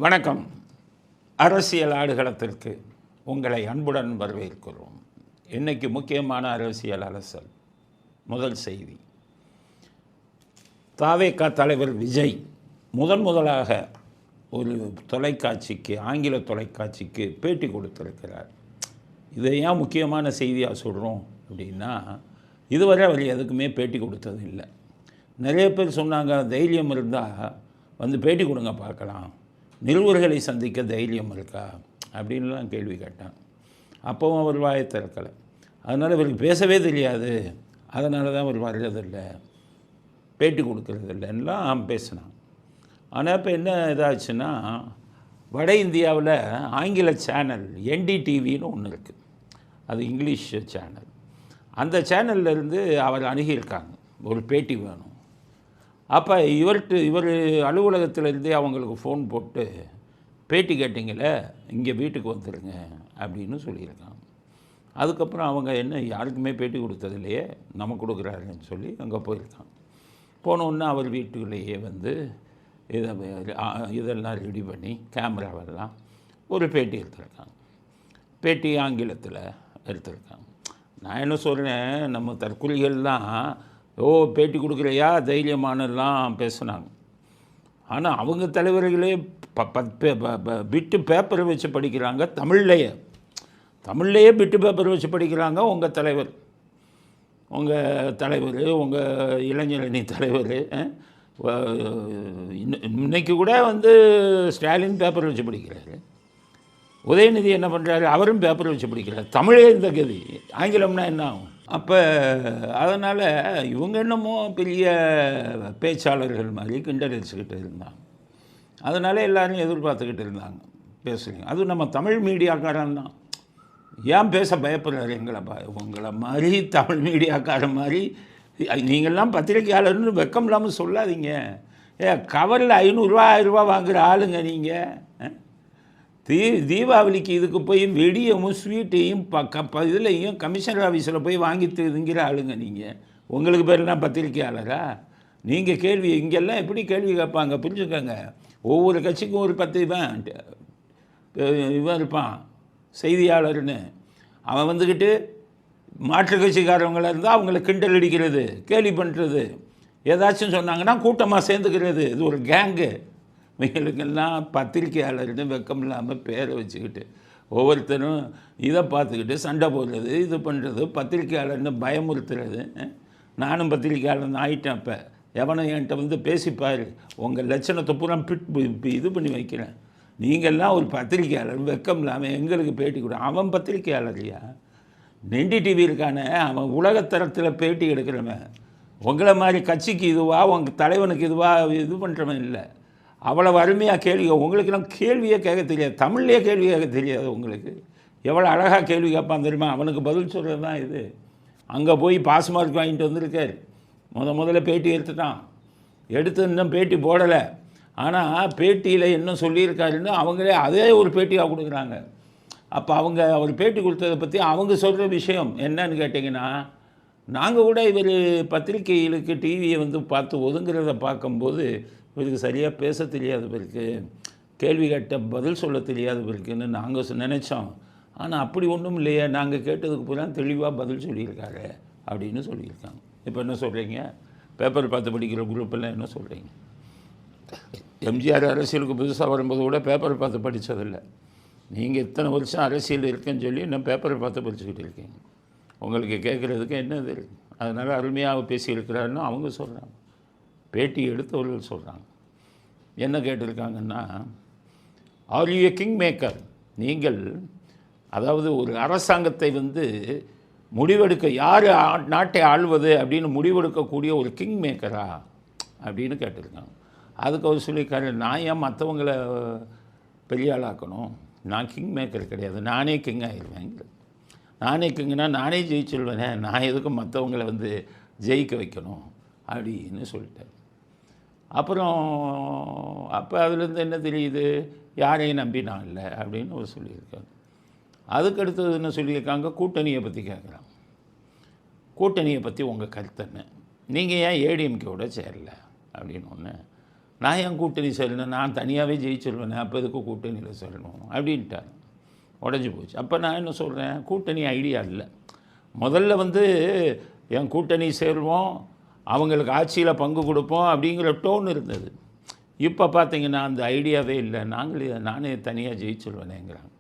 வணக்கம். அரசியல் ஆடுகளத்திற்கு உங்களை அன்புடன் வரவேற்கிறோம். இன்னைக்கு முக்கியமான அரசியல் அலசல். முதல் செய்தி, தாவேகா தலைவர் விஜய் முதலாக ஒரு தொலைக்காட்சிக்கு, ஆங்கில தொலைக்காட்சிக்கு பேட்டி கொடுத்திருக்கிறார். இதை ஏன் முக்கியமான செய்தியாக சொல்கிறோம் அப்படின்னா, இதுவரை அவர் எதுக்குமே பேட்டி கொடுத்தது இல்லை. நிறைய பேர் சொன்னாங்க, தைரியம் இருந்தால் வந்து பேட்டி கொடுங்க பார்க்கலாம், நிருபர்களை சந்திக்க தைரியம் இருக்கா அப்படின்லாம் கேள்வி கேட்டான். அப்போவும் அவர் வாயை திறக்கலை. அதனால் இவருக்கு பேசவே தெரியாது, அதனால தான் அவர் வர்றதில்லை, பேட்டி கொடுக்கறதில்லைன்னெலாம் பேசினான். ஆனால் இப்போ என்ன இதாச்சுன்னா, வட இந்தியாவில் ஆங்கில சேனல் NDTVன்னு ஒன்று இருக்குது, அது இங்கிலீஷ் சேனல். அந்த சேனல்லேருந்து அவர் அணுகியிருக்காங்க, ஒரு பேட்டி வேணும். அப்போ இவர் அலுவலகத்திலேருந்தே அவங்களுக்கு ஃபோன் போட்டு, பேட்டி கேட்டிங்களே, இங்கே வீட்டுக்கு வந்துடுங்க அப்படின்னு சொல்லியிருக்காங்க. அதுக்கப்புறம் அவங்க என்ன யாருக்குமே பேட்டி கொடுத்தது இல்லையே, நம்ம கொடுக்குறாருன்னு சொல்லி அங்கே போயிருக்காங்க. போனோன்னே அவர் வீட்டுக்குள்ளேயே வந்து இதெல்லாம் ரெடி பண்ணி கேமராவெல்லாம் ஒரு பேட்டி எடுத்திருக்காங்க. பேட்டி ஆங்கிலத்தில் எடுத்திருக்காங்க. நான் என்ன சொல்கிறேன், நம்ம தற்கொலைகள்லாம் பேட்டி கொடுக்குறையா தைரியமானலாம் பேசுனாங்க. ஆனால் அவங்க தலைவர்களே பிட்டு பேப்பரை வச்சு படிக்கிறாங்க, தமிழ்லையே பிட்டு பேப்பர் வச்சு படிக்கிறாங்க. உங்கள் தலைவர், உங்கள் இளைஞரணி தலைவர் இன்னைக்கு கூட வந்து ஸ்டாலின் பேப்பர் வச்சு படிக்கிறாரு. உதயநிதி என்ன பண்ணுறாரு, அவரும் பேப்பர் வச்சு படிக்கிறார். தமிழே இந்த கதி, ஆங்கிலம்னா என்ன ஆகும்? அப்போ அதனால் இவங்க என்னமோ பெரிய பேச்சாளர்கள் மாதிரி கிண்டல் அடிச்சுக்கிட்டு இருந்தாங்க. அதனால் எல்லோரும் எதிர்பார்த்துக்கிட்டு இருந்தாங்க பேசுகிறீங்க. அதுவும் நம்ம தமிழ் மீடியாக்காரன் தான். ஏன் பேச பயப்படுறாரு உங்களை மாதிரி தமிழ் மீடியாக்காரன் மாதிரி நீங்கள்லாம் பத்திரிகையாளர்னு வெக்கம் இல்லாமல் சொல்லாதீங்க. கவரில் 500 1000 வாங்குகிற ஆளுங்க நீங்கள். தீபாவளிக்கு இதுக்கு போய் வெடியமும் ஸ்வீட்டையும் இதுலையும் கமிஷனர் ஆஃபீஸில் போய் வாங்கி திங்கிற ஆளுங்க நீங்கள். உங்களுக்கு பேர்லாம் பத்திரிக்கையாளரா? நீங்கள் கேள்வி இங்கெல்லாம் எப்படி கேள்வி கேட்பாங்க புரிஞ்சுக்கோங்க. ஒவ்வொரு கட்சிக்கும் ஒரு 10 இவன் இருப்பான் செய்தியாளர்னு. அவன் வந்துக்கிட்டு மாற்றுக் கட்சிக்காரவங்களாக இருந்தால் அவங்கள கிண்டல் அடிக்கிறது, கேலி பண்ணுறது, ஏதாச்சும் சொன்னாங்கன்னா கூட்டமாக சேர்ந்துக்கிறது. இது ஒரு கேங்கு. இவங்களுக்கெல்லாம் பத்திரிக்கையாளர்னு வெக்கம் இல்லாமல் பேரை வச்சுக்கிட்டு ஒவ்வொருத்தரும் இதை பார்த்துக்கிட்டு சண்டை போடுறது, இது பண்ணுறது, பத்திரிக்கையாளர்னு பயமுறுத்துறது. நானும் பத்திரிக்கையாளர் ஆகிட்டேன். அப்போ எவனும் என்கிட்ட வந்து பேசிப்பார், உங்கள் லட்சணத்தை பூரா இது பண்ணி வைக்கிறேன். நீங்கள்லாம் ஒரு பத்திரிக்கையாளர், வெக்கம் இல்லாமல் எங்களுக்கு பேட்டி கொடு. அவன் பத்திரிக்கையாளர்யா, NDTV இருக்கானே, அவன் உலகத்தரத்தில் பேட்டி எடுக்கிறவன். உங்களை மாதிரி கட்சிக்கு இதுவா, உங்கள் தலைவனுக்கு இதுவா இது பண்ணுறவன் இல்லை. அவ்வளோ அருமையாக கேள்வி. உங்களுக்கெல்லாம் கேள்வியே கேட்க தெரியாது, தமிழ்லேயே கேள்வி கேட்க தெரியாது. உங்களுக்கு எவ்வளோ அழகாக கேள்வி கேட்பான் தெரியுமா? அவனுக்கு பதில் சொல்கிறது தான் இது. அங்கே போய் பாஸ் மார்க் வாங்கிட்டு வந்திருக்கார். முதல்ல பேட்டி எடுத்து இன்னும் பேட்டி போடலை. ஆனால் பேட்டியில் என்ன சொல்லியிருக்காருன்னு அவங்களே அதே ஒரு பேட்டியாக கொடுக்குறாங்க. அப்போ அவர் பேட்டி கொடுத்ததை பற்றி அவங்க சொல்கிற விஷயம் என்னன்னு கேட்டிங்கன்னா, நாங்கள் கூட இவர் பத்திரிகைகளுக்கு டிவியை வந்து பார்த்து ஒதுங்கிறத பார்க்கும்போது இவருக்கு சரியாக பேச தெரியாது பிறகு, கேள்வி கேட்ட பதில் சொல்ல தெரியாது பிறகுன்னு நாங்கள் நினச்சோம். ஆனால் அப்படி ஒன்றும் இல்லையே, நாங்கள் கேட்டதுக்கு பூரா தெளிவாக பதில் சொல்லியிருக்காரு அப்படின்னு சொல்லியிருக்காங்க. இப்போ என்ன சொல்கிறீங்க? பேப்பர் பார்த்து படிக்கிற குரூப்பெல்லாம் என்ன சொல்கிறீங்க? எம்ஜிஆர் அரசியலுக்கு புதுசாக வரும்போது கூட பேப்பர் பார்த்து படித்ததில்லை. நீங்கள் இத்தனை வருஷம் அரசியல் இருக்குன்னு சொல்லி இன்னும் பேப்பரை பார்த்து படிச்சுக்கிட்டு இருக்கீங்க. உங்களுக்கு கேட்குறதுக்கு என்னது இருக்குது? அதனால் அருமையாக பேசியிருக்கிறாருன்னு அவங்க சொல்கிறாங்க, பேட்டி எடுத்தவர்கள் சொல்கிறாங்க. என்ன கேட்டிருக்காங்கன்னா, are you a king maker? நீங்கள் அதாவது ஒரு அரசாங்கத்தை வந்து முடிவெடுக்க, யார் நாட்டை ஆள்வது அப்படின்னு முடிவெடுக்கக்கூடிய ஒரு கிங் மேக்கரா அப்படின்னு கேட்டிருக்காங்க. அதுக்கு அவர் சொல்லியிருக்காரு, நான் ஏன் மற்றவங்களை பெரிய ஆளாக்கணும், நான் கிங் மேக்கர் கிடையாது, நானே கிங் ஆகிடுவேன். நானே கிங்குனா நானே ஜெயிச்சுடுவேனே, நான் எதுக்கு மற்றவங்களை வந்து ஜெயிக்க வைக்கணும் அப்படின்னு சொல்லிட்டார். அப்புறம் அப்போ அதுலேருந்து என்ன தெரியுது, யாரையும் நம்பி நான் இல்லை அப்படின்னு அவர் சொல்லியிருக்காரு. அதுக்கடுத்தது என்ன சொல்லியிருக்காங்க, கூட்டணியை பற்றி கேட்குறாங்க. கூட்டணியை பற்றி உங்கள் கருத்து என்ன, நீங்கள் ஏன் ஏடிஎம்கேவோட சேரல அப்படின்னு ஒன்று நான் ஏன் கூட்டணி சொல்லணும், நான் தனியாகவே ஜெயிச்சிருவேனே, அப்போ எதுக்கு கூட்டணியில் சொல்லணும் அப்படின்ட்டார். உடஞ்சி போச்சு. அப்போ நான் என்ன சொல்கிறேன், கூட்டணி ஐடியா இல்லை. முதல்ல வந்து என் கூட்டணி சேருவோம், அவங்களுக்கு ஆட்சியில் பங்கு கொடுப்போம் அப்படிங்கிற டோன் இருந்தது. இப்போ பார்த்தீங்கன்னா அந்த ஐடியாவே இல்லை, நானே தனியாக ஜெயிச்சிருவேனேங்கிறாங்க.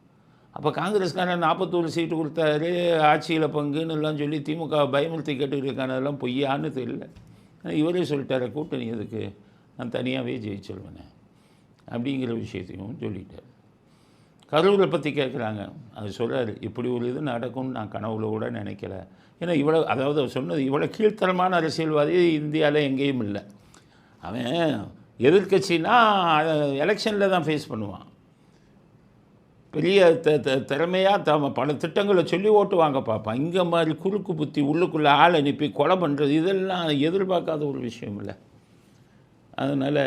அப்போ காங்கிரஸ்காரன் 41 சீட்டு கொடுத்தாரு, ஆட்சியில் பங்குன்னு எல்லாம் சொல்லி திமுக பயமுறுத்தி கேட்டுக்கிட்டு இருக்காங்க. அதெல்லாம் பொய்யான்னு தெரியல. இவரே சொல்லிட்டார், கூட்டணி எதுக்கு, நான் தனியாகவே ஜெயிச்சிருவேனே அப்படிங்கிற விஷயத்தையும் சொல்லிட்டார். கரூரை பற்றி கேட்குறாங்க, அது சொல்கிறார், இப்படி ஒரு இது நடக்கும்னு நான் கனவுல கூட நினைக்கல. ஏன்னா இவ்வளோ, அதாவது அவர் சொன்னது, இவ்வளோ கீழ்த்தரமான அரசியல்வாதி இந்தியாவில் எங்கேயும் இல்லை. அவன் எதிர்கட்சினா எலெக்ஷனில் தான் ஃபேஸ் பண்ணுவான். பெரிய திறமையாக பல திட்டங்களை சொல்லி ஓட்டுவாங்க பார்ப்பான். இங்கே மாதிரி குறுக்கு புத்தி உள்ளுக்குள்ளே ஆள் அனுப்பி கொலை பண்ணுறது, இதெல்லாம் எதிர்பார்க்காத ஒரு விஷயம் இல்லை. அதனால்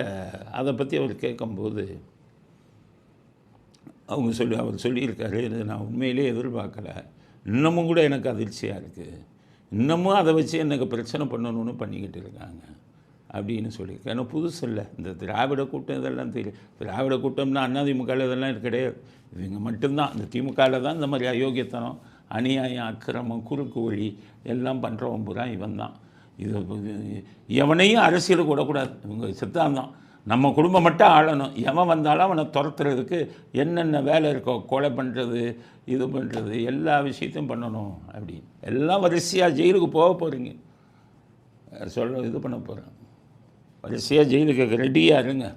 அதை பற்றி அவர் கேட்கும்போது அவர் சொல்லியிருக்காரு, இது நான் உண்மையிலே எதிர்பார்க்கலை, இன்னமும் கூட எனக்கு அதிர்ச்சியாக இருக்குது, இன்னமும் அதை வச்சு எனக்கு பிரச்சனை பண்ணணும்னு பண்ணிக்கிட்டு இருக்காங்க அப்படின்னு சொல்லியிருக்கேன். ஏன்னா புதுசு இல்லை, இந்த திராவிட கூட்டம் இதெல்லாம் தெரியும். திராவிட கூட்டம்னா அதிமுகவில் இதெல்லாம் கிடையாது. இவங்க மட்டும்தான், இந்த திமுகவில் தான் இந்த மாதிரி அயோக்கியத்தனம், அநியாயம், அக்கிரமம், குறுக்கு வழி எல்லாம் பண்ணுறவன் பூரா இவன் தான். இது எவனையும் அரசியலுக்கு விடக்கூடாது. இவங்க சித்தாந்தம், நம்ம குடும்பம் மட்டும் ஆளணும், எவன் வந்தாலும் அவனை துரத்துறதுக்கு என்னென்ன வேலை இருக்கோ, கொலை பண்ணுறது, இது பண்ணுறது, எல்லா விஷயத்தையும் பண்ணணும் அப்படின்னு. எல்லாம் வரிசையாக ஜெயிலுக்கு போக போகிறீங்க, இது பண்ண போகிறேன், வரிசையாக ஜெயிலுக்கு ரெடியாக இருங்க.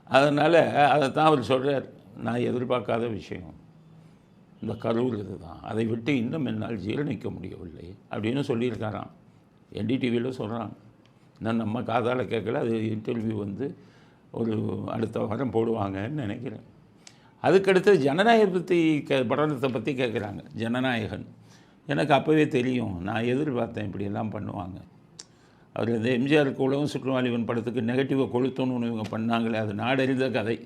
அதனால் அதை தான் அவர் சொல்கிறார், நான் எதிர்பார்க்காத விஷயம் இந்த கரூர் இது தான், அதை விட்டு இன்னும் என்னால் ஜீரணிக்க முடியவில்லை அப்படின்னு சொல்லியிருக்காராம். NDTVயில் சொல்கிறாங்க. நான் நம்ம காதால் கேட்கல, அது இன்டர்வியூ வந்து ஒரு அடுத்த வாரம் போடுவாங்கன்னு நினைக்கிறேன். அதுக்கடுத்து ஜனநாயகத்தை படத்தை பற்றி கேட்குறாங்க. ஜனநாயகன் எனக்கு அப்போவே தெரியும், நான் எதிர்பார்த்தேன் இப்படியெல்லாம் பண்ணுவாங்க. அவர் இந்த எம்ஜிஆருக்கு உலகம் சுற்றுவாலிவன் படத்துக்கு நெகட்டிவாக கொளுத்தணும்னு இவங்க பண்ணாங்களே, அது நாடறிந்த கதை,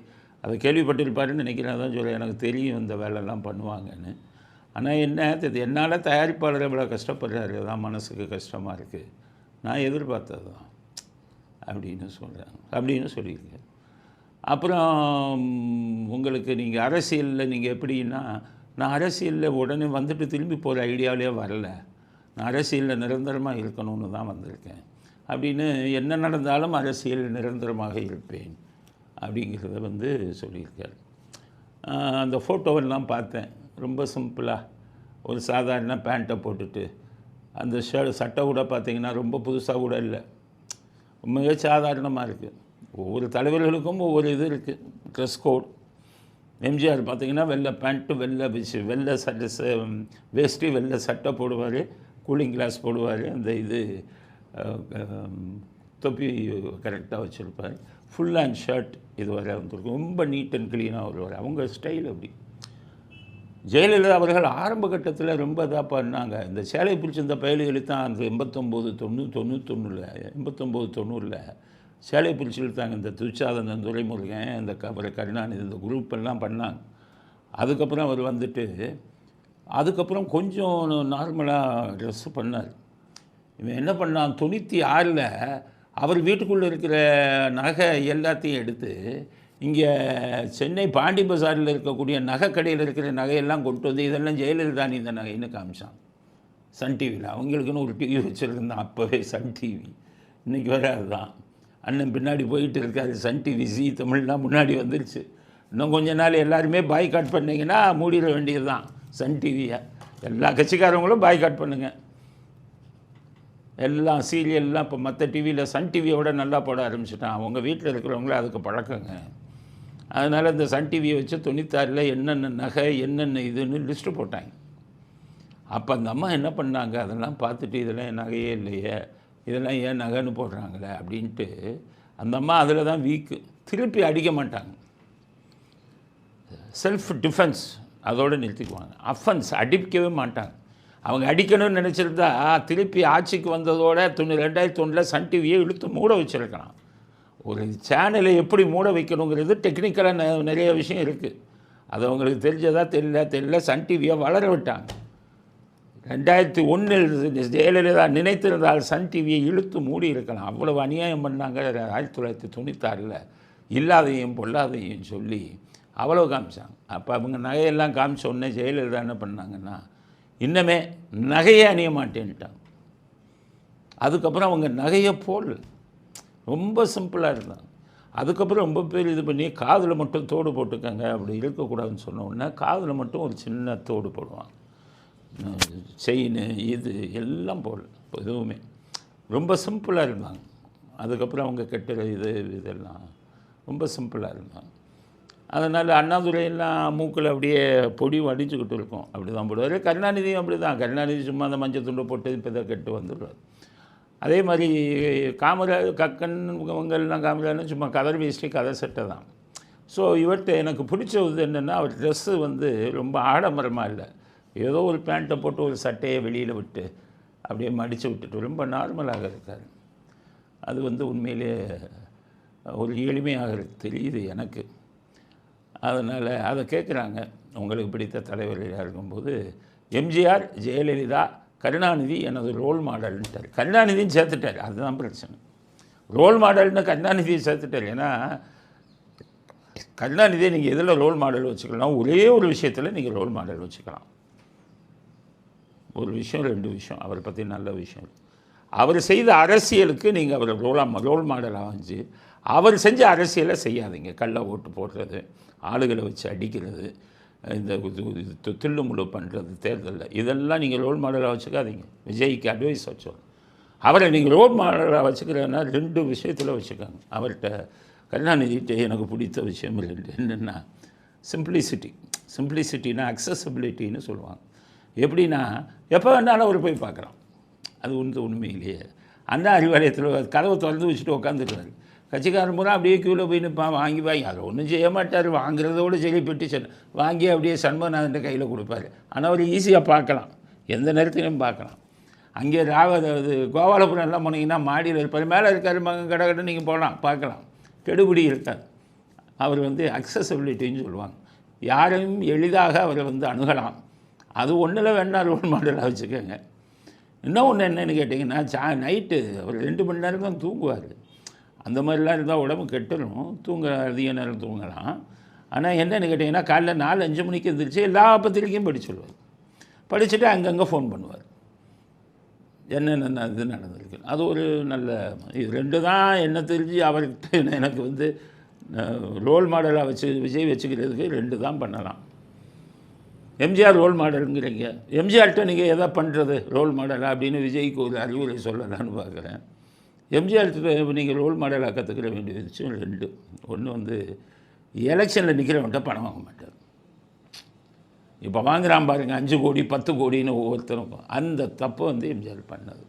அதை கேள்விப்பட்டிருப்பாருன்னு நினைக்கிறேன். அதான் சொல்ல, எனக்கு தெரியும் இந்த வேலைலாம் பண்ணுவாங்கன்னு. ஆனால் என்ன, என்னால் தயாரிப்பாளர் எவ்வளோ கஷ்டப்படுறாரு, அதான் மனசுக்கு கஷ்டமாக இருக்குது, நான் எதிர்பார்த்தது தான் அப்படின்னு சொல்லியிருக்கேன். அப்புறம் உங்களுக்கு நீங்கள் அரசியலில் நீங்கள் எப்படின்னா, நான் அரசியலில் உடனே வந்துட்டு திரும்பி போகிற ஐடியாவிலே வரலை, நான் அரசியலில் நிரந்தரமாக இருக்கணும்னு தான் வந்திருக்கேன் அப்படின்னு. என்ன நடந்தாலும் அரசியல் நிரந்தரமாக இருப்பேன் அப்படிங்கிறத வந்து சொல்லியிருக்கார். அந்த ஃபோட்டோவெல்லாம் பார்த்தேன், ரொம்ப சிம்பிளாக ஒரு சாதாரண பேண்ட்டை போட்டுட்டு, அந்த சட்டை கூட பார்த்திங்கன்னா ரொம்ப புதுசாக கூட இல்லை, மிக சாதாரணமாக இருக்குது. ஒவ்வொரு தலைவர்களுக்கும் ஒவ்வொரு இது இருக்குது, ட்ரெஸ் கோட். எம்ஜிஆர் பார்த்திங்கன்னா வெள்ளை பேண்ட்டு, வெள்ளை சட்டை, வேஷ்டி, வெள்ளை சட்டை போடுவார், கூலிங் கிளாஸ் போடுவார், அந்த இது தொப்பி கரெக்டாக வச்சுருப்பார், ஃபுல் ஹேண்ட் ஷர்ட் இது வரை வந்துருக்கும், ரொம்ப நீட் அண்ட் க்ளீனாக வருவார். அவங்க ஸ்டைல் அப்படி. ஜெயலலிதா அவர்கள் ஆரம்ப கட்டத்தில் ரொம்ப இதாக பண்ணாங்க. இந்த சேலை பிடிச்சிருந்த பயல்களை தான் அந்த 89-90 சேலை பிடிச்சி இழுத்தாங்க. இந்த துச்சாதனன், துரைமுருகன், இந்த கருணாநிதி, இந்த குரூப் எல்லாம் பண்ணாங்க. அதுக்கப்புறம் அவர் வந்துட்டு அதுக்கப்புறம் கொஞ்சம் நார்மலாக ட்ரெஸ்ஸு பண்ணார். இவன் என்ன பண்ணான், 96 அவர் வீட்டுக்குள்ளே இருக்கிற நகை எல்லாத்தையும் எடுத்து இங்கே சென்னை பாண்டி பஜாரில் இருக்கக்கூடிய நகை கடையில் இருக்கிற நகையெல்லாம் கொண்டு வந்து இதெல்லாம் ஜெயலலிதா இந்த நகைன்னு காமிச்சான் சன் டிவியில். அவங்களுக்குன்னு ஒரு டிவி வச்சுருந்தான் அப்போவே, சன் டிவி. இன்றைக்கி வர அதுதான் அண்ணன் பின்னாடி போயிட்டு இருக்காரு. சன் டிவி, ஜி தமிழ்லாம் முன்னாடி வந்துருச்சு. இன்னும் கொஞ்ச நாள் எல்லாருமே பாய்காட் பண்ணிங்கன்னா மூடிட வேண்டியது தான் சன் டிவியை. எல்லா கட்சிக்காரவங்களும் பாய்காட் பண்ணுங்கள். எல்லாம் சீரியல்லாம் இப்போ மற்ற டிவியில் சன் டிவியோட நல்லா போட ஆரம்பிச்சிட்டான். அவங்க வீட்டில் இருக்கிறவங்கள அதுக்கு பழக்கங்க. அதனால் இந்த சன் டிவியை வச்சு 96 என்னென்ன நகை என்னென்ன இதுன்னு லிஸ்ட்டு போட்டாங்க. அப்போ அந்த அம்மா என்ன பண்ணாங்க, அதெல்லாம் பார்த்துட்டு இதெல்லாம் என் நகையே இல்லையே, இதெல்லாம் ஏன் நகைன்னு போடுறாங்களே அப்படின்ட்டு அந்த அம்மா அதில் தான் வீக்கு. திருப்பி அடிக்க மாட்டாங்க, செல்ஃப் டிஃபென்ஸ் அதோடு நிறுத்திக்குவாங்க. அஃபென்ஸ் அடிக்கவே மாட்டாங்க. அவங்க அடிக்கணும்னு நினச்சிருந்தா திருப்பி ஆட்சிக்கு வந்ததோட 2001 சன் டிவியை இழுத்து மூட வச்சுருக்கலாம். ஒரு சேனலை எப்படி மூட வைக்கணுங்கிறது டெக்னிக்கலாக நிறைய விஷயம் இருக்குது. அது அவங்களுக்கு தெரிஞ்சதா தெரியல சன் டிவியை வளர விட்டாங்க. 2001 ஜெயலலிதா நினைத்திருந்தால் சன் டிவியை இழுத்து மூடி இருக்கலாம். அவ்வளவு அநியாயம் பண்ணாங்க 1996. இல்லாதையும் பொல்லாதையும் சொல்லி அவ்வளோ காமிச்சாங்க. அப்போ அவங்க நகையெல்லாம் காமிச்ச உடனே ஜெயலலிதா என்ன பண்ணாங்கன்னா, இன்னமே நகையே அணிய மாட்டேன்ட்டாங்க. அதுக்கப்புறம் அவங்க நகையை போல் ரொம்ப சிம்பிளாக இருந்தாங்க. அதுக்கப்புறம் ரொம்ப பேர் இது பண்ணி காதில் மட்டும் தோடு போட்டுக்கங்க, அப்படி இருக்கக்கூடாதுன்னு சொன்ன உடனே காதில் மட்டும் ஒரு சின்ன தோடு போடுவாங்க. செயின் இது எல்லாம் போடல, எதுவுமே ரொம்ப சிம்பிளாக இருந்தாங்க. அதுக்கப்புறம் அவங்க கெட்ட இதெல்லாம் ரொம்ப சிம்பிளாக இருந்தாங்க. அதனால் அண்ணாதுரையெல்லாம் மூக்கில் அப்படியே பொடி வடிச்சுக்கிட்டு இருக்கும், அப்படி தான் போடுவார். கருணாநிதியும் அப்படி தான். கருணாநிதி சும்மா அந்த மஞ்சள் துண்டு போட்டு இப்போ தான் கெட்டு வந்துடுவார். அதே மாதிரி காமராஜ் கக்கன் இவங்கெல்லாம் காமராஜ்னு சும்மா கதர் வேஷ்டி கதர் சட்டை தான். ஸோ இவர்கிட்ட எனக்கு பிடிச்ச இது என்னென்னா, அவர் ட்ரெஸ்ஸு வந்து ரொம்ப ஆடம்பரமாக இல்லை. ஏதோ ஒரு பேண்ட்டை போட்டு ஒரு சட்டையை வெளியில் விட்டு அப்படியே மடித்து விட்டுட்டு ரொம்ப நார்மலாக இருக்கார். அது வந்து உண்மையிலே ஒரு எளிமையாக தெரியுது எனக்கு. அதனால் அதை கேட்குறாங்க, உங்களுக்கு பிடித்த தலைவர்களாக இருக்கும்போது எம்ஜிஆர், ஜெயலலிதா, கருணாநிதி எனது ரோல் மாடல்ன்ட்டார். கருணாநிதியும் சேர்த்துட்டார், அதுதான் பிரச்சனை. ரோல் மாடல்னு கருணாநிதியை சேர்த்துட்டார். ஏன்னா கருணாநிதியை நீங்கள் எதில் ரோல் மாடல் வச்சுக்கலாம், ஒரே ஒரு விஷயத்தில் நீங்கள் ரோல் மாடல் வச்சுக்கலாம். ஒரு விஷயம், 2 விஷயம் அவரை பற்றி நல்ல விஷயம். அவர் செய்த அரசியலுக்கு நீங்கள் அவர் ரோல் மாடலாக வச்சு அவர் செஞ்ச அரசியலை செய்யாதீங்க. கள்ள ஓட்டு போடுறது, ஆளுகளை வச்சு அடிக்கிறது, இந்த தில்லுமுள்ளு பண்ணுறது தேர்தலில், இதெல்லாம் நீங்கள் ரோல் மாடலாக வச்சுக்காதீங்க. விஜய்க்கு அட்வைஸ் வச்சோம். அவரை நீங்கள் ரோல் மாடலாக வச்சுக்கிறதுனா 2 விஷயத்தில் வச்சுக்காங்க. அவர்கிட்ட கருணாநிதிகிட்ட எனக்கு பிடித்த விஷயம் என்னென்னா சிம்பிளிசிட்டினா அக்சசபிலிட்டின்னு சொல்லுவாங்க. எப்படின்னா எப்போ வேணாலும் அவர் போய் பார்க்குறான். அது உண்மையிலேயே அண்ணா அறிவாலயத்தில் கதவை திறந்து வச்சுட்டு உட்காந்துருவார். கட்சிக்காரன் பூரா அப்படியே க்யூவில் போய் நிற்பான், வாங்கி அதை ஒன்றும் செய்ய மாட்டார். வாங்குறதோடு சரி பெட்டிஷன் வாங்கி அப்படியே சண்முகநாதன் கையில் கொடுப்பார். ஆனால் அவர் ஈஸியாக பார்க்கலாம், எந்த நேரத்திலையும் பார்க்கலாம். அங்கே கோபாலபுரம் எல்லாம் போனீங்கன்னா மாடியில் இருப்பார், மேலே இருக்கார், கடை கடை நீங்கள் போகலாம் பார்க்கலாம், கெடுபிடி இருக்கார். அவர் வந்து அக்சசபிலிட்டின்னு சொல்லுவாங்க. யாரையும் எளிதாக அவரை வந்து அணுகலாம். அது ஒன்றில் வேணா ரோல் மாடலாக வச்சுக்கோங்க. இன்னும் ஒன்று என்னென்னு கேட்டிங்கன்னா, நைட்டு அவர் 2 மணி நேரம் தான் தூங்குவார். அந்த மாதிரிலாம் இருந்தால் உடம்பு கெட்டுரும், அதிக நேரம் தூங்கலாம். ஆனால் என்னென்னு கேட்டிங்கன்னா, காலைல 4-5 மணிக்கு எழுந்திரிச்சு எல்லா பத்திரிக்கையும் படிச்சுடுவார். படிச்சுட்டு அங்கங்கே ஃபோன் பண்ணுவார், என்னென்ன இது நடந்திருக்கு. அது ஒரு நல்ல இது 2 தான் என்ன தெரிஞ்சு அவர்கிட்ட எனக்கு வந்து ரோல் மாடலாக விஜய் வச்சுக்கிறதுக்கு 2 தான் பண்ணலாம். எம்ஜிஆர் ரோல் மாடலுங்கிறீங்க, எம்ஜிஆர்கிட்ட நீங்கள் எதை பண்ணுறது ரோல் மாடலாக அப்படின்னு விஜய்க்கு ஒரு அறிவுரை சொல்லலான்னு பார்க்குறேன். எம்ஜிஆர்கிட்ட நீங்கள் ரோல் மாடலாக கற்றுக்கிற வேண்டிய விஷயம் 2. ஒன்று வந்து எலெக்ஷனில் நிற்கிறவன்ட்ட பணம் வாங்க மாட்டார். இப்போ வாங்குறான் பாருங்கள் 5 கோடி 10 கோடின்னு ஒவ்வொருத்தரும், அந்த தப்பு வந்து எம்ஜிஆர் பண்ணது.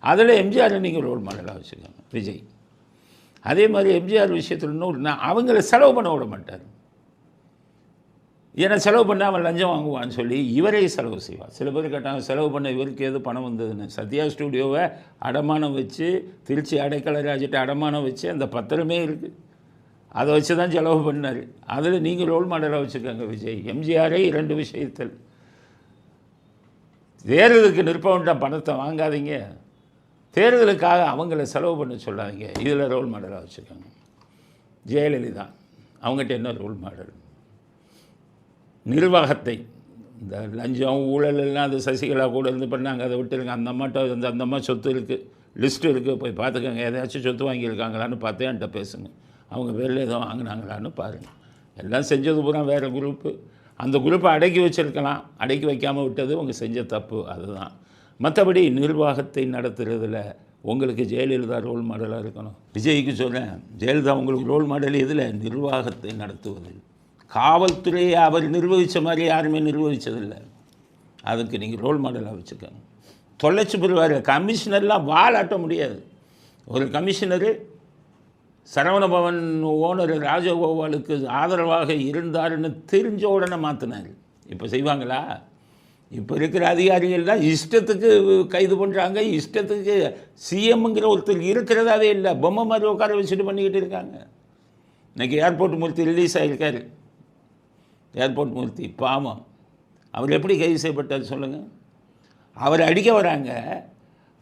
அதில் எம்ஜிஆரை நீங்கள் ரோல் மாடலாக வச்சுக்கோங்க. விஜய் அதே மாதிரி எம்ஜிஆர் விஷயத்தில் இன்னொரு அவங்கள செலவு பண்ண விட மாட்டார். ஏன்னா செலவு பண்ணால் அவன் லஞ்சம் வாங்குவான்னு சொல்லி இவரே செலவு செய்வார். சில பேர் கேட்டாங்க, செலவு பண்ண இவருக்கு எது பணம் வந்ததுன்னு. சத்யா ஸ்டூடியோவை அடமானம் வச்சு, திருச்சி அடைக்கலராஜிட்ட அடமானம் வச்சு அந்த பத்திரமே இருக்குது, அதை வச்சு தான் செலவு பண்ணார். அதில் நீங்கள் ரோல் மாடலாக வச்சுக்கோங்க விஜய். எம்ஜிஆரே 2 விஷயத்தில் தேர்தலுக்கு நிற்பவன்ட்ட பணத்தை வாங்காதீங்க, தேர்தலுக்காக அவங்கள செலவு பண்ண சொல்லாதீங்க, இதில் ரோல் மாடலாக வச்சுக்கோங்க. ஜெயலலிதா அவங்ககிட்ட என்ன ரோல் மாடல்? நிர்வாகத்தை, இந்த லஞ்சம் ஊழல் எல்லாம் அது சசிகலா கூட இருந்து பண்ணாங்க, அதை விட்டுருங்க. அந்த அம்மா சொத்து இருக்குது, லிஸ்ட்டு இருக்குது, போய் பார்த்துக்கோங்க. எதாச்சும் சொத்து வாங்கியிருக்காங்களான்னு பார்த்து என்கிட்ட பேசுங்க. அவங்க வேலையில் எதுவும் வாங்கினாங்களான்னு பாருங்கள். எல்லாம் செஞ்சது பூரா வேறு குரூப்பு. அந்த குரூப்பை அடக்கி வச்சுருக்கலாம், அடக்கி வைக்காமல் விட்டது உங்கள் செஞ்ச தப்பு, அதுதான். மற்றபடி நிர்வாகத்தை நடத்துகிறதுல உங்களுக்கு ஜெயலலிதா ரோல் மாடலாக இருக்கணும். விஜய்க்கு சொல்கிறேன், ஜெயலலிதா உங்களுக்கு ரோல் மாடல் எதில்? நிர்வாகத்தை நடத்துவது. காவல்துறையை அவர் நிர்வகித்த மாதிரி யாருமே நிர்வகித்ததில்லை. அதுக்கு நீங்கள் ரோல் மாடலாக வச்சுக்கோங்க. தொலைச்சி போடுவார். கமிஷனர்லாம் வாலாட்ட முடியாது. ஒரு கமிஷனரு சரவணபவன் ஓனர் ராஜகோபாலுக்கு ஆதரவாக இருந்தாருன்னு தெரிஞ்ச உடனே மாற்றினார். இப்போ செய்வாங்களா? இப்போ இருக்கிற அதிகாரிகள் தான் இஷ்டத்துக்கு கைது பண்ணுறாங்க, இஷ்டத்துக்கு சிஎம்ங்கிற ஒருத்தர் இருக்கிறதாவே இல்லை, பொம்மை மாதிரி உட்கார வச்சுட்டு பண்ணிக்கிட்டு இருக்காங்க. இன்றைக்கி ஏர்போர்ட் மூர்த்தி ரிலீஸ் ஆகியிருக்காரு. ஏர்போர்ட் மூர்த்தி பாவம், அவர் எப்படி கைது செய்யப்பட்டார் சொல்லுங்கள்? அவரை அடிக்க வராங்க,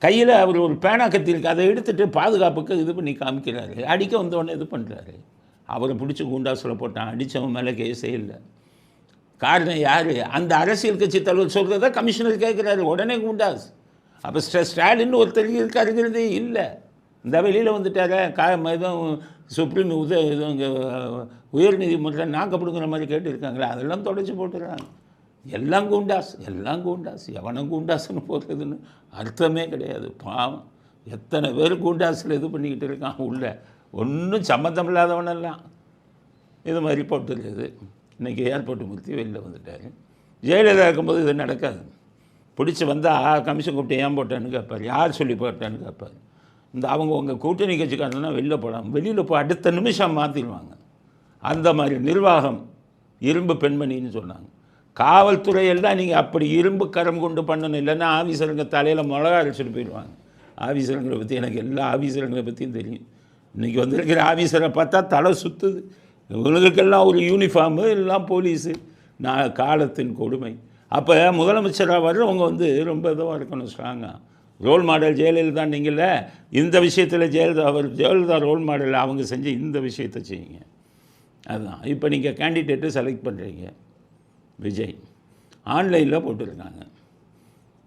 கையில் அவர் ஒரு பேனா கத்தி இருக்கு, அதை எடுத்துகிட்டு பாதுகாப்புக்கு இது பண்ணி காமிக்கிறாரு. அடிக்க வந்தவொடனே இது பண்ணுறாரு. அவரை பிடிச்சி குண்டாசில் போட்டான். அடித்தவன் மேலே கேஸே இல்லை. காரணம் யார்? அந்த அரசியல் கட்சி தலைவர் சொல்கிறத கமிஷனர் கேட்குறாரு, உடனே குண்டாஸ். அப்போ ஸ்டாலின் ஒருத்தர் இருக்காருங்கிறதே இல்லை. இந்த வெளியில் வந்துட்டார எதுவும் சுப்ரீம் இங்கே உயர்நீதிமன்றம் நாக்கப்படுங்கிற மாதிரி கேட்டுருக்காங்களே, அதெல்லாம் தொடச்சி போட்டுறாங்க. எல்லாம் குண்டாஸ், எல்லாம் குண்டாஸ். எவனும் குண்டாஸ்ன்னு போடுறதுன்னு அர்த்தமே கிடையாது. பாவம், எத்தனை பேர் குண்டாஸில் இது பண்ணிக்கிட்டு இருக்கான் உள்ள. ஒன்றும் சம்மந்தம் இல்லாதவனெல்லாம் இது மாதிரி போட்டுருக்குது. இன்றைக்கி ஏர்போர்ட் மூர்த்தி வெளியில் வந்துட்டார். ஜெயலலிதா இருக்கும்போது இது நடக்காது. பிடிச்சி வந்தால் கமிஷன் கூப்பிட்டு ஏன் போட்டான்னு கேட்பார், யார் சொல்லி போட்டான்னு கேட்பார். இந்த அவங்க உங்கள் கூட்டணி கட்சிக்காரன்னா வெளியில் போடாமல் வெளியில் போய் அடுத்த நிமிஷம் மாற்றிடுவாங்க. அந்த மாதிரி நிர்வாகம் இரும்பு பெண்மணின்னு சொன்னாங்க. காவல்துறையெல்லாம் நீங்கள் அப்படி இரும்பு கரம் கொண்டு பண்ணணும், இல்லைன்னா ஆஃபீஸருங்க தலையில் மிளகா அரைச்சிட்டு போயிடுவாங்க. ஆஃபீஸருங்களை பற்றி எனக்கு எல்லா ஆஃபீஸருங்களை பற்றியும் தெரியும். இன்றைக்கி வந்திருக்கிற ஆஃபீஸரை பார்த்தா தலை சுற்றுது. இவங்களுக்கெல்லாம் ஒரு யூனிஃபார்மு, எல்லாம் போலீஸு. நான் காலத்தின் கொடுமை. அப்போ முதலமைச்சராக வர்றவங்க ரொம்ப இதுவாக இருக்கணும், ஸ்ட்ராங்காக. ரோல் மாடல் ஜெயலலிதா நீங்கள இந்த விஷயத்தில் ஜெயலலிதா ரோல் மாடல் அவங்க செஞ்ச இந்த விஷயத்தை செய்யுங்க. அதுதான் இப்போ நீங்கள் கேண்டிடேட்டு செலக்ட் பண்ணுறீங்க. விஜய் ஆன்லைனில் போட்டுருக்காங்க.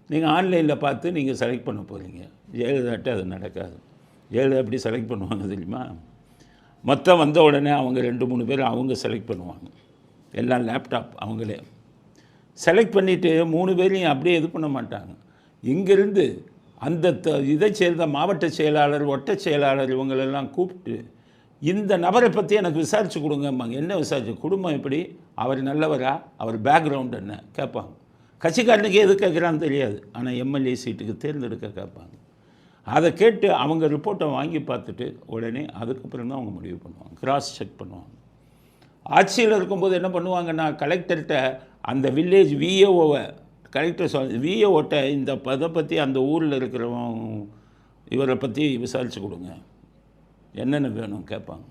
நீங்கள் ஆன்லைனில் பார்த்து நீங்கள் செலக்ட் பண்ண போகிறீங்க. ஜெயலலிதாட்ட அது நடக்காது. ஜெயலலிதா எப்படி செலக்ட் பண்ணுவாங்க தெரியுமா? மொத்தம் வந்த உடனே அவங்க 2-3 பேர் அவங்க செலக்ட் பண்ணுவாங்க. எல்லாம் லேப்டாப் அவங்களே செலக்ட் பண்ணிவிட்டு 3 பேரையும் அப்படியே இது பண்ண மாட்டாங்க. இங்கேருந்து அந்த இதை சேர்ந்த மாவட்ட செயலாளர், ஒட்ட செயலாளர் இவங்களெல்லாம் கூப்பிட்டு இந்த நபரை பற்றி எனக்கு விசாரித்து கொடுங்கம்பாங்க. என்ன விசாரிச்சு? குடும்பம் எப்படி, அவர் நல்லவரா, அவர் பேக்ரவுண்ட் என்ன கேட்பாங்க. கட்சிக்காரனுக்கு எது கேட்குறான்னு தெரியாது, ஆனால் எம்எல்ஏ சீட்டுக்கு தேர்ந்தெடுக்க கேட்பாங்க. அதை கேட்டு அவங்க ரிப்போர்ட்டை வாங்கி பார்த்துட்டு உடனே அதுக்கப்புறம் தான் அவங்க முடிவு பண்ணுவாங்க, கிராஸ் செக் பண்ணுவாங்க. ஆட்சியில் இருக்கும்போது என்ன பண்ணுவாங்கன்னா, கலெக்டர்கிட்ட அந்த வில்லேஜ் விஏஓவை கலெக்டர் விஏஓட்ட இந்த இதை பற்றி அந்த ஊரில் இருக்கிறவங்க இவரை பற்றி விசாரித்து கொடுங்க, என்னென்ன வேணும் கேட்பாங்க.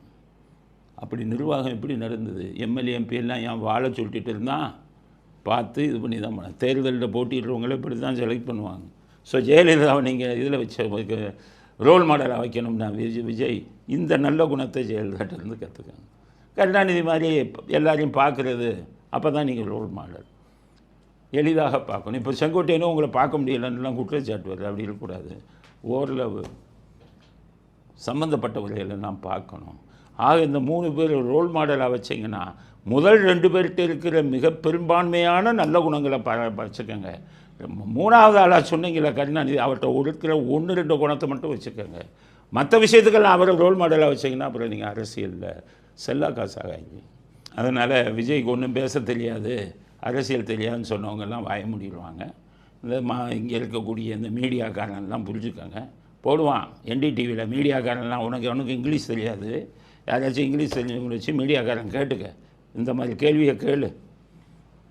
அப்படி நிர்வாகம் எப்படி நடந்தது? எம்எல்ஏ எம்பி எல்லாம் ஏன் வாழை சொல்லிட்டு இருந்தால் பார்த்து இது பண்ணி தான் பண்ண. தேர்தலில் போட்டிடுறவங்கள இப்படி தான் செலக்ட் பண்ணுவாங்க. ஸோ ஜெயலலிதாவை நீங்கள் இதில் வச்ச ரோல் மாடலாக வைக்கணும்னா விஜய் இந்த நல்ல குணத்தை ஜெயலலிதாட்டிருந்து கற்றுக்காங்க. கருணாநிதி மாதிரி எல்லாரையும் பார்க்குறது, அப்போ தான் நீங்கள் ரோல் மாடல் எளிதாக பார்க்கணும். இப்போ செங்கோட்டையனும் உங்களை பார்க்க முடியலன்னுலாம் குற்றச்சாட்டு வருது. அப்படி இருக்கக்கூடாது. ஓரளவு சம்மந்தப்பட்டவர்களை நாம் பார்க்கணும். ஆக இந்த 3 பேர் ரோல் மாடலாக வச்சிங்கன்னா முதல் 2 பேர்கிட்ட இருக்கிற மிக பெரும்பான்மையான நல்ல குணங்களை வச்சுக்கோங்க. 3வது ஆளாக சொன்னீங்களா கருணாநிதி, அவர்கிட்ட இருக்கிற 1-2 குணத்தை மட்டும் வச்சுக்கோங்க. மற்ற விஷயத்துக்கெல்லாம் அவரை ரோல் மாடலாக வச்சிங்கன்னா அப்புறம் நீங்கள் அரசியலில் செல்லா காசாகாங்க. அதனால் விஜய்க்கு ஒன்றும் பேச தெரியாது, அரசியல் தெரியாதுன்னு சொன்னவங்கெல்லாம் வாய முடிடுவாங்க. இந்த இங்கே இருக்கக்கூடிய இந்த மீடியாக்காரன்லாம் புரிஞ்சுக்கோங்க. போடுவான் என்டிடிவியில் மீடியாக்காரன்லாம், உனக்கு இங்கிலீஷ் தெரியாது, யாராச்சும் இங்கிலீஷ் தெரிஞ்சவங்க வச்சு மீடியாக்காரன் கேட்டுக்க, இந்த மாதிரி கேள்வியை கேளு,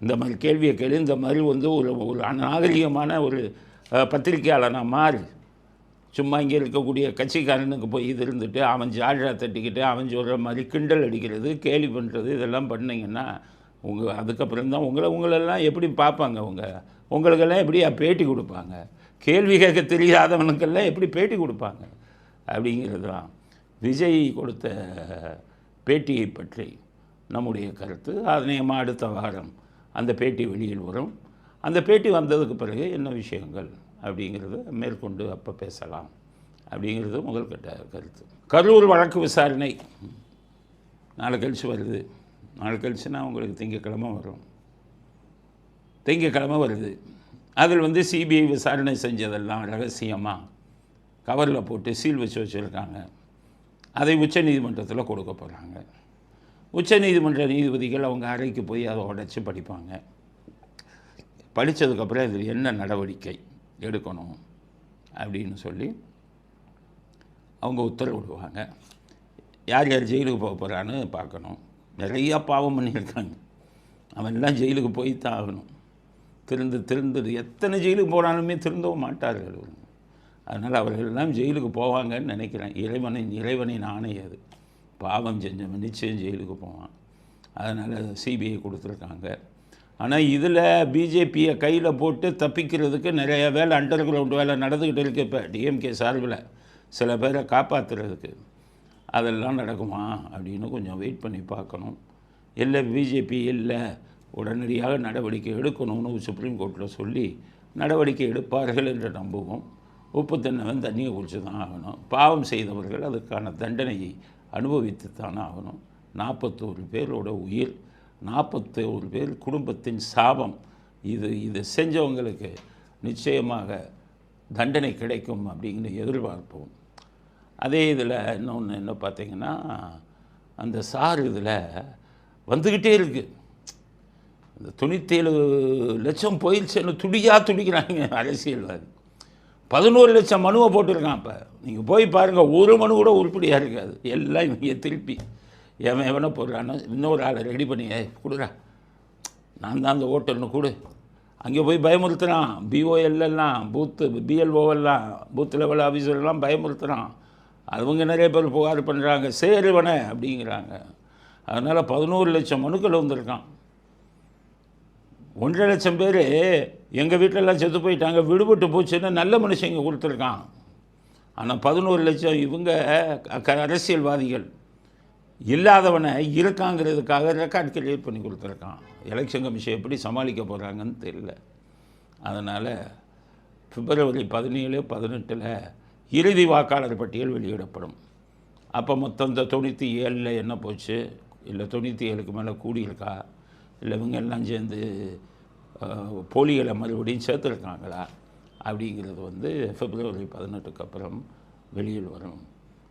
இந்த மாதிரி கேள்வியை கேளு, இந்த மாதிரி ஒரு நாகரிகமான ஒரு பத்திரிக்கையாளனாக மாறு. சும்மா இங்கே இருக்கக்கூடிய கட்சிக்காரனுக்கு போய் இது இருந்துட்டு அவன் ஜால்ரா தட்டிக்கிட்டு அவன் சொல்கிற மாதிரி கிண்டல் அடிக்கிறது, கேலி பண்ணுறது, இதெல்லாம் பண்ணிங்கன்னா அதுக்கப்புறம் தான் உங்களெல்லாம் எப்படி பார்ப்பாங்க? உங்களுக்கெல்லாம் எப்படி பேட்டி கொடுப்பாங்க? கேள்வி கேட்க தெரியாதவனுக்கெல்லாம் எப்படி பேட்டி கொடுப்பாங்க? அப்படிங்கிறது தான் விஜய் கொடுத்த பேட்டியை பற்றி நம்முடைய கருத்து. அநேகமாக அடுத்த வாரம் அந்த பேட்டி வெளியில் வரும். அந்த பேட்டி வந்ததுக்கு பிறகு என்ன விஷயங்கள் அப்படிங்கிறத மேற்கொண்டு அப்போ பேசலாம் அப்படிங்கிறது முதல் கட்ட கருத்து. கரூர் வழக்கு விசாரணை நாளை கழிச்சு வருது. நாளை கழிச்சுன்னா உங்களுக்கு திங்கக்கிழமை வரும். திங்கக்கிழமை வருது. அதில் சிபிஐ விசாரணை செஞ்சதெல்லாம் ரகசியமாக கவரில் போட்டு சீல் வச்சு வச்சுருக்காங்க. அதை உச்சநீதிமன்றத்தில் கொடுக்க போகிறாங்க. உச்சநீதிமன்ற நீதிபதிகள் அவங்க அறைக்கு போய் அதை உடைச்சி படிப்பாங்க. படித்ததுக்கப்புறம் இதில் என்ன நடவடிக்கை எடுக்கணும் அப்படின்னு சொல்லி அவங்க உத்தரவிடுவாங்க. யார் யார் ஜெயிலுக்கு போக போகிறான்னு பார்க்கணும். நிறையா பாவம் பண்ணியிருக்காங்க, அவன்லாம் ஜெயிலுக்கு போய் தான் ஆகணும். திருந்து எத்தனை ஜெயிலுக்கு போனாலுமே திருந்தவும் மாட்டார்கள். அதனால் அவர்களெல்லாம் ஜெயிலுக்கு போவாங்கன்னு நினைக்கிறேன். இறைவனின் ஆணை அது. பாவம் செஞ்சவன் நிச்சயம் ஜெயிலுக்கு போவான். அதனால் சிபிஐ கொடுத்துருக்காங்க. ஆனால் இதில் பிஜேபியை கையில் போட்டு தப்பிக்கிறதுக்கு நிறைய வேலை அண்டர் கிரவுண்ட் வேலை நடந்துக்கிட்டு இருக்குது. இப்போ டிஎம்கே சார்பில் சில பேரை காப்பாற்றுறதுக்கு அதெல்லாம் நடக்குமா அப்படின்னு கொஞ்சம் வெயிட் பண்ணி பார்க்கணும். இல்லை பிஜேபி இல்லை உடனடியாக நடவடிக்கை எடுக்கணும்னு சுப்ரீம் கோர்ட்டில் சொல்லி நடவடிக்கை எடுப்பார்கள் என்று நம்புவோம். உப்பு தண்ணவன் தண்ணியை குடிச்சு தான் ஆகணும். பாவம் செய்தவர்கள் அதுக்கான தண்டனையை அனுபவித்து தான் ஆகணும். 41 பேரோட உயிர், 41 பேர் குடும்பத்தின் சாபம். இது செஞ்சவங்களுக்கு நிச்சயமாக தண்டனை கிடைக்கும் அப்படிங்கிற எதிர்பார்ப்போம். அதே இதில் இன்னொன்று என்ன பார்த்தீங்கன்னா, அந்த சார் இதில் வந்துக்கிட்டே இருக்குது. இந்த 97 லட்சம் போயிடுச்சுன்னு துடிக்கிறாங்க அரசியல்வாதி. 11 லட்சம் மனுவை போட்டிருக்கான். இப்போ நீங்கள் போய் பாருங்கள், ஒரு மனு கூட உருப்படியாக இருக்காது. எல்லாம் இவங்க திருப்பி எவனை போடுறான்னு இன்னொரு ஆளை ரெடி பண்ணி கொடுறா, நான் தான் அந்த ஓட்டல்னு கொடு. அங்கே போய் பயமுறுத்துகிறான். பிஓஎல்லாம் பிஎல்ஓவெல்லாம் பூத் லெவல் ஆஃபீஸர்லாம் பயமுறுத்துகிறான். அவங்க நிறைய பேர் புகார் பண்ணுறாங்க, சேருவனை அப்படிங்கிறாங்க. அதனால் 11 லட்சம் மனுக்கள் வந்திருக்கான். 1.5 லட்சம் பேர் எங்கள் வீட்டிலலாம் செத்து போயிட்டாங்க, விடுபட்டு போச்சுன்னு நல்ல மனுஷங்க கொடுத்துருக்கான். ஆனால் 11 லட்சம் இவங்க அரசியல்வாதிகள் இல்லாதவனை இருக்காங்கிறதுக்காக ரெக்கார்ட் கிரியேட் பண்ணி கொடுத்துருக்கான். எலெக்ஷன் கமிஷன் எப்படி சமாளிக்க போகிறாங்கன்னு தெரியல. அதனால் பிப்ரவரி 17, 18 இறுதி வாக்காளர் பட்டியல் வெளியிடப்படும். அப்போ மொத்தம் இந்த 97 என்ன போச்சு, இல்லை 97க்கு மேலே கூடியிருக்கா, இல்லை இவங்க எல்லாம் சேர்ந்து போலிகளை மறுபடியும் சேர்த்துருக்காங்களா அப்படிங்கிறது பிப்ரவரி 18க்கு அப்புறம் வெளியில் வரும்.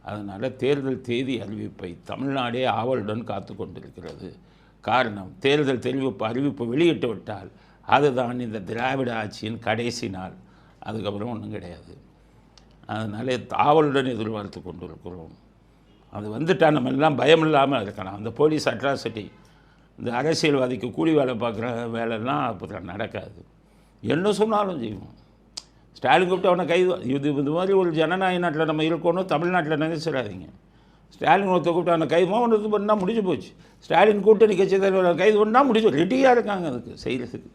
அதனால் தேர்தல் தேதி அறிவிப்பை தமிழ்நாடே ஆவலுடன் காத்து கொண்டிருக்கிறது. காரணம், தேர்தல் அறிவிப்பு வெளியிட்டு விட்டால் அதுதான் இந்த திராவிட ஆட்சியின் கடைசி நாள். அதுக்கப்புறம் ஒன்றும் கிடையாது. அதனால் ஆவலுடன் எதிர்பார்த்து கொண்டிருக்கிறோம். அது வந்துட்டால் நம்ம எல்லாம் பயம் இல்லாமல் இருக்கலாம். அந்த போலீஸ் அட்ராசிட்டி, இந்த அரசியல்வாதிக்கு கூலி வேலை பார்க்குற வேலைலாம் அப்புறம் நடக்காது. என்ன சொன்னாலும் செய்வோம். ஸ்டாலின் கூப்பிட்டு அவனை கைது, இது மாதிரி ஒரு ஜனநாயக நாட்டில் நம்ம இருக்கணும், தமிழ்நாட்டில் நினைச்சிடாதீங்க. ஸ்டாலின் ஒருத்த கூப்பிட்டு அவனை கைது இது பண்ணால் முடிஞ்சு போச்சு. ஸ்டாலின் கூட்டணி கட்சி தலைவர் கைது பண்ணால் முடிஞ்சு, ரெடியாக இருக்காங்க அதுக்கு செய்கிறதுக்கு.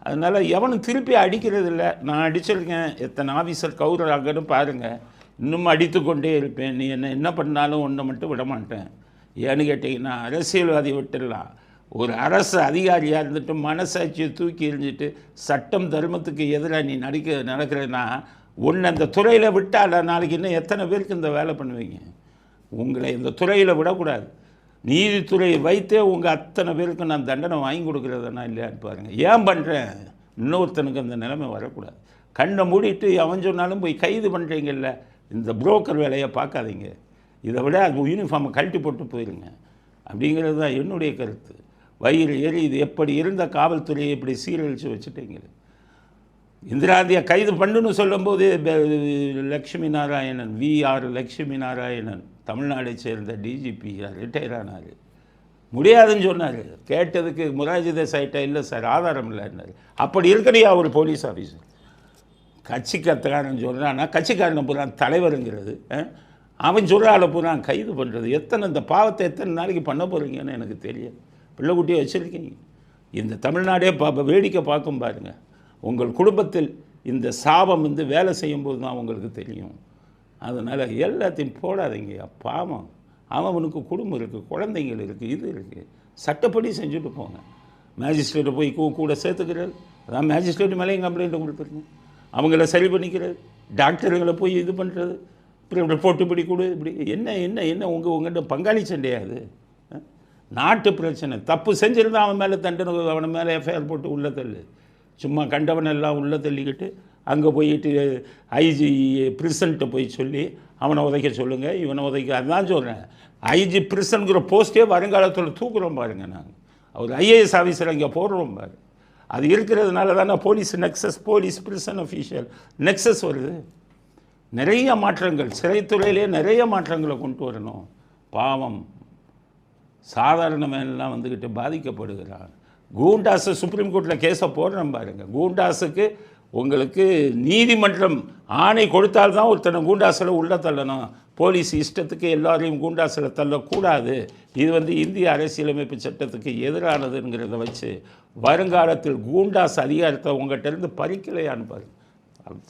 அதனால் எவனும் திருப்பி அடிக்கிறது இல்லை. நான் அடிச்சிருக்கேன், எத்தனை ஆஃபீஸர் கவுறாங்கன்னு பாருங்கள். இன்னும் அடித்து கொண்டே இருப்பேன். நீ என்ன பண்ணாலும் ஒன்றை மட்டும் விட மாட்டேன். ஏன்னு கேட்டிங்கன்னா, அரசியல்வாதி விட்டுடலாம். ஒரு அரசு அதிகாரியாக இருந்துட்டு மனசாட்சியை தூக்கி எறிஞ்சிட்டு சட்டம் தர்மத்துக்கு எதிராக நீ நடக்கிறேன்னா ஒன்று அந்த துறையில் விட்டால் நாளைக்கு இன்னும் எத்தனை பேருக்கு இந்த வேலை பண்ணுவீங்க? உங்களை இந்த துறையில் விடக்கூடாது. நீதித்துறையை வைத்தே உங்கள் அத்தனை பேருக்கு நான் தண்டனை வாங்கி கொடுக்குறதுனா இல்லையான்னு பாருங்கள். ஏன் பண்ணுறேன்? இன்னொருத்தனுக்கு அந்த நிலைமை வரக்கூடாது. கண்ணை மூடிட்டு அவன் சொன்னாலும் போய் கைது பண்ணுறீங்கல்ல, இந்த புரோக்கர் வேலையை பார்க்காதீங்க. இதை விட அது யூனிஃபார்மை கழட்டி போட்டு போயிருங்க அப்படிங்கிறது தான் என்னுடைய கருத்து. வயிறு ஏறி இது எப்படி இருந்த காவல்துறையை இப்படி சீரழித்து வச்சுட்டீங்க. இந்திராந்தியை கைது பண்ணுன்னு சொல்லும்போது லக்ஷ்மி நாராயணன், VR லக்ஷ்மி நாராயணன், தமிழ்நாடை சேர்ந்த டிஜிபி ரிட்டையர் ஆனார். முடியாதுன்னு சொன்னார். கேட்டதுக்கு முராஜி தேசாயிட்ட இல்லை சார், ஆதாரம் இல்லைன்னாரு. அப்படி இருக்கிறையா ஒரு போலீஸ் ஆஃபீஸர்? கட்சிக்காரன் சொல்கிறான்னா கட்சிக்காரனை பூரா தலைவருங்கிறது, அவன் சொல்கிறால பூரா கைது பண்ணுறது. இந்த பாவத்தை எத்தனை நாளைக்கு பண்ண போகிறீங்கன்னு எனக்கு தெரியும். பிள்ளைக்குட்டியை வச்சுருக்கீங்க. இந்த தமிழ்நாடே வேடிக்கை பார்க்கும் பாருங்கள். உங்கள் குடும்பத்தில் இந்த சாபம் வேலை செய்யும்போது தான் உங்களுக்கு தெரியும். அதனால் எல்லாத்தையும் போடாதீங்க. பாவம், அவனுக்கு குடும்பம் இருக்குது, குழந்தைங்கள் இருக்குது, இது இருக்குது. சட்டப்படி செஞ்சுட்டு போங்க. மேஜிஸ்ட்ரேட்டை போய் கூட சேர்த்துக்கிறது, அதான் மேஜிஸ்ட்ரேட் மேலேயும் கம்ப்ளைண்ட்டை கொடுத்துருங்க. அவங்கள சரி பண்ணிக்கிறது, டாக்டருங்களை போய் இது பண்ணுறது, இப்படி போட்டு இப்படி கொடு, இப்படி என்ன என்ன என்ன உங்கள்கிட்ட பங்காளி சண்டையாது? நாட்டு பிரச்சனை. தப்பு செஞ்சுருந்தா அவன் மேலே தண்டனை, அவனை மேலே எஃப்ஐஆர் போட்டு உள்ள தள்ளு. சும்மா கண்டவனெல்லாம் உள்ள தள்ளிக்கிட்டு அங்கே போயிட்டு ஐஜி பிரிசன்ட்டை போய் சொல்லி அவனை உதைக்க சொல்லுங்கள், இவனை உதைக்க. அதுதான் சொல்கிறேன். ஐஜி பிரிசன்கிற போஸ்ட்டே வருங்காலத்தில் தூக்குறோம் பாருங்கள். நாங்கள் அவர் ஐஏஎஸ் ஆஃபீஸர் அங்கே போடுறோம் பாரு. அது இருக்கிறதுனால தானே police nexus, police prison official nexus வருது. நிறைய மாற்றங்கள், சிறைத்துறையிலே நிறைய மாற்றங்களை கொண்டு வரணும். பாவம் சாதாரண மேலாம் பாதிக்கப்படுகிறான். கூண்டாஸு சுப்ரீம் கோர்ட்டில் கேஸை போடுறோம் பாருங்கள். கூண்டாஸுக்கு உங்களுக்கு நீதிமன்றம் ஆணை கொடுத்தால்தான் ஒருத்தனை கூண்டாசில் உள்ள தள்ளணும். போலீஸ் இஷ்டத்துக்கு எல்லாரையும் கூண்டாசில் தள்ளக்கூடாது. இது இந்திய அரசியலமைப்பு சட்டத்துக்கு எதிரானதுங்கிறத வச்சு வருங்காலத்தில் கூண்டாஸ் அதிகாரத்தை உங்கள்கிட்ட பறிக்கலையான்னு பாரு.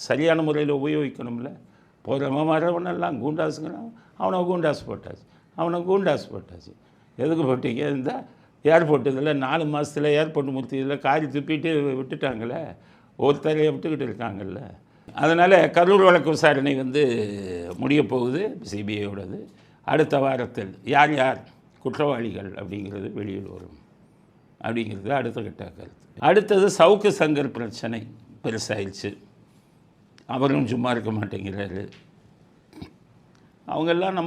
சரியான முறையில் உபயோகிக்கணும்ல. போகிறவன் வரவனெல்லாம் கூண்டாஸுங்கிறான். அவனை கூண்டாஸ் போட்டாச்சு. எதுக்கு போட்டீங்க? இந்த ஏர்போர்ட் இதில் 4 மாதத்தில் ஏர்போர்ட் முத்தியில் காரி துப்பிட்டு விட்டுட்டாங்களே, ஒருத்தரையை விட்டுக்கிட்டு இருக்காங்கல்ல. அதனால் கரூர் வழக்கு விசாரணை முடிய போகுது சிபிஐயோடது. அடுத்த வாரத்தில் யார் யார் குற்றவாளிகள் அப்படிங்கிறது வெளியில் வரும் அப்படிங்கிறது அடுத்த கட்ட கருத்து. அடுத்தது சவுக்கு சங்கர் பிரச்சனை பெருசாயிடுச்சு. அவரும் சும்மா இருக்க மாட்டேங்கிறாரு. அவங்கெல்லாம்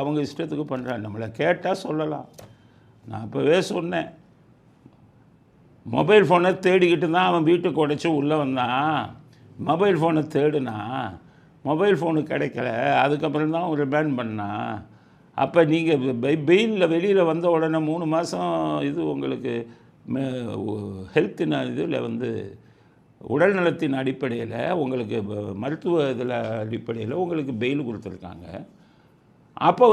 அவங்க இஷ்டத்துக்கு பண்ணுறாங்க. நம்மளை கேட்டால் சொல்லலாம். நான் இப்போவே சொன்னேன், மொபைல் ஃபோனை தேடிக்கிட்டு தான் அவன் வீட்டுக்கு உடைச்சி உள்ளே வந்தான். மொபைல் ஃபோனை தேடுனா மொபைல் ஃபோனு கிடைக்கல, அதுக்கப்புறம் தான் ஒரு பேன் பண்ணான். அப்போ நீங்கள் பெயிலில் வெளியில் வந்த உடனே 3 மாதம் இது உங்களுக்கு ஹெல்த்தின் இதில் உடல் நலத்தின் அடிப்படையில் உங்களுக்கு மருத்துவ இதில் அடிப்படையில் உங்களுக்கு பெயில் கொடுத்துருக்காங்க. அப்போ